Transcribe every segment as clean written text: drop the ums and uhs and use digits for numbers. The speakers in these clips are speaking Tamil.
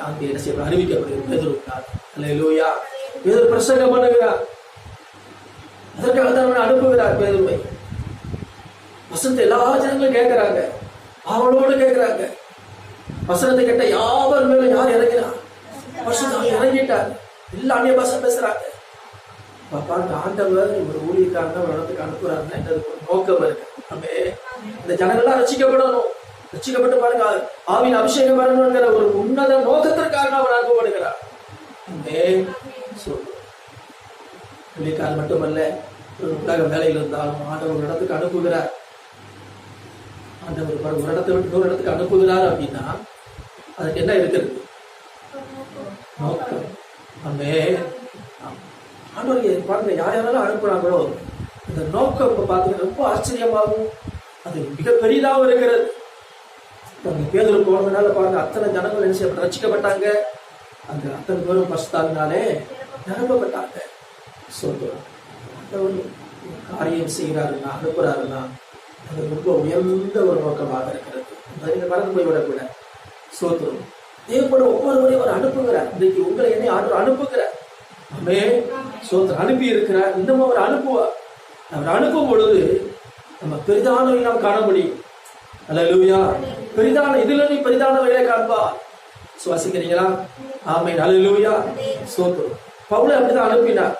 அங்கே என்ன செய்ய அறிவிக்கப்படுகிறது பேதுருவினால். அல்லேலூயா. பேதுரு பிரசங்கம் பண்ணுகிறார். அதற்காக தான் அனுப்புகிறார் பேதுருவை. வசனத்தை எல்லா ஜனங்களும் கேட்கிறாங்க, அவளோடு கேட்கிறாங்க. வசனத்தை கேட்ட யாவர் மேல யார் இறங்கினார்? வசனம் இறங்கிட்டார். எல்லா அந்நிய பாஷை பேசுறாங்க. பாருங்க, ஆண்டவர் ஒரு ஊழியக்காரங்க ஒரு இடத்துக்கு அனுப்புறாருன்னா ஒரு நோக்கம் இருக்கு. நம்ம இந்த ஜனங்கள்லாம் ரசிக்கப்படணும், ரசிக்கப்பட்டு பாருங்க ஆவின் அபிஷேகம் வரணுங்கிற ஒரு உன்னத நோக்கத்திற்காக அவர் அனுப்பப்படுகிறார். ஊழியக்காரர் மட்டுமல்ல, உலக வேலையில் இருந்தாலும் ஆண்டவர் ஒரு இடத்துக்கு அனுப்புகிறார். ஆண்டவர் ஒரு இடத்தை விட்டு இன்னொரு இடத்துக்கு அனுப்புகிறார் அப்படின்னா அதுக்கு என்ன இருக்கிறது? நோக்கம். ஆண்டவர் பாருங்க, யார் யாரெல்லாம் அனுப்புறாங்களோ இந்த நோக்கம் இப்ப பாத்தீங்கன்னா ரொம்ப ஆச்சரியமாகவும் அது மிக பெரிதாகவும் இருக்கிறது. பேதுரு போனதுனால பாருங்க அத்தனை ஜனங்கள் என்ன செய்ய ரசிக்கப்பட்டாங்க. அந்த அத்தனை பேரும் பரிசுத்தாவினாலே நிரப்பப்பட்டாங்க. சொல்றோம், ஆண்டவர் காரியம் செய்கிறாருன்னா அனுப்புறாருன்னா அது ரொம்ப உயர்ந்த ஒரு நோக்கமாக இருக்கிறது. அதை மறந்து போய் விடக்கூட. சோத்திரம். தேவைப்பட ஒவ்வொருவரையும் அவர் அனுப்புகிறார். இன்றைக்கு உங்களை என்னை ஆண்டவர் அனுப்புகிறார். சோத்திரம் அனுப்பி இருக்கிறார். இன்னும் அவர் அனுப்புவார். அவர் அனுப்பும் பொழுது நம்ம பெரிதானவை நாம் காண முடியும். அல்லேலூயா. பெரிதான இதுல நீ பெரிதானவைகளை காண்பா. சுவாசிக்கிறீங்களா? ஆமென். அல்லேலூயா. சோத்திரம். பவுலை அப்படிதான் அனுப்பினார்.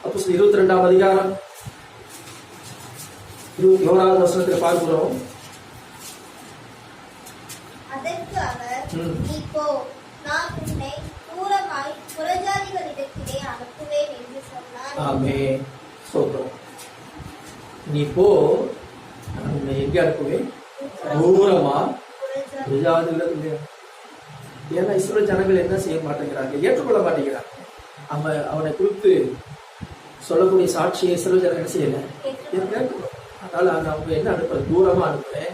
அப்போஸ்தலர் 22ஆம் அதிகாரம் 21வது வசனத்தில் பார்க்கிறோம். அதற்கு அவர், நீ போ, நான் உன்னை தூரமாய் புறஜாதிகளிடத்திலே அனுப்புவேன் என்று சொன்னார். ஆமென். சோத்திரம். நீ போ, நான் உன்னை எங்கே அனுப்புவேன்? தூரமா புறஜாதிகளிடத்திலே. ஏன்னா இஸ்ரவேல் ஜனங்கள் என்ன செய்ய மாட்டேங்கிறாங்க, ஏற்றுக்கொள்ள மாட்டேங்கிறாங்க. அவனை குறித்து சொல்லக்கூடிய சாட்சியை இஸ்ரவேல் ஜனங்கள் என்ன செய்யல. அதனால அவங்க என்ன அனுப்புறேன்? தூரமா அனுப்புறேன்,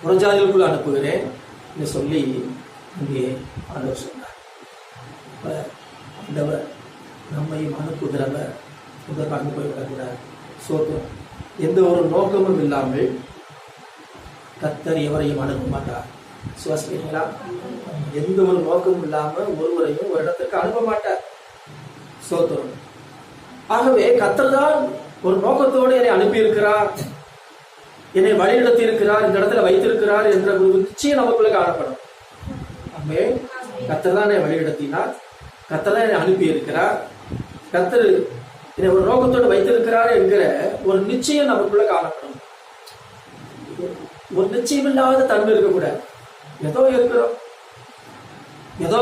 புறஜாதிகளுக்குள்ள அனுப்புகிறேன் என்று சொல்லி இங்கே ஆண்டவர் சொன்னார். ஆண்டவர் நம்மையும் அனுப்புகிறவர் இதற்கு அனுப்பிவிடக்கூடாது. சோத்திரம். எந்த ஒரு நோக்கமும் இல்லாமல் கர்த்தர் எவரையும் அனுப்ப மாட்டார். சுவாசிக்கிறீங்களா? எந்த ஒரு நோக்கமும் இல்லாம ஒருவரையும் ஒரு இடத்துக்கு அனுப்ப மாட்டார். சோத்திரம். ஆகவே கர்த்தர் தான் ஒரு நோக்கத்தோடு என்னை அனுப்பியிருக்கிறார், என்னை வழிநடத்தி இருக்கிறார், இந்த இடத்துல வைத்திருக்கிறார் என்ற ஒரு நிச்சயம் நமக்குள்ள காணப்படும். ஆகவே கர்த்தர் தான் என்னை வழிநடத்தினார், கர்த்தர் தான் என்னை அனுப்பி இருக்கிறார், கர்த்தர் என்னை ஒரு நோக்கத்தோடு வைத்திருக்கிறார் என்கிற ஒரு நிச்சயம் நமக்குள்ள காணப்படும். ஒரு நிச்சயம் இல்லாத தன்மை இருக்கக்கூடாது. ஏதோ இருக்கிறோம், ஏதோ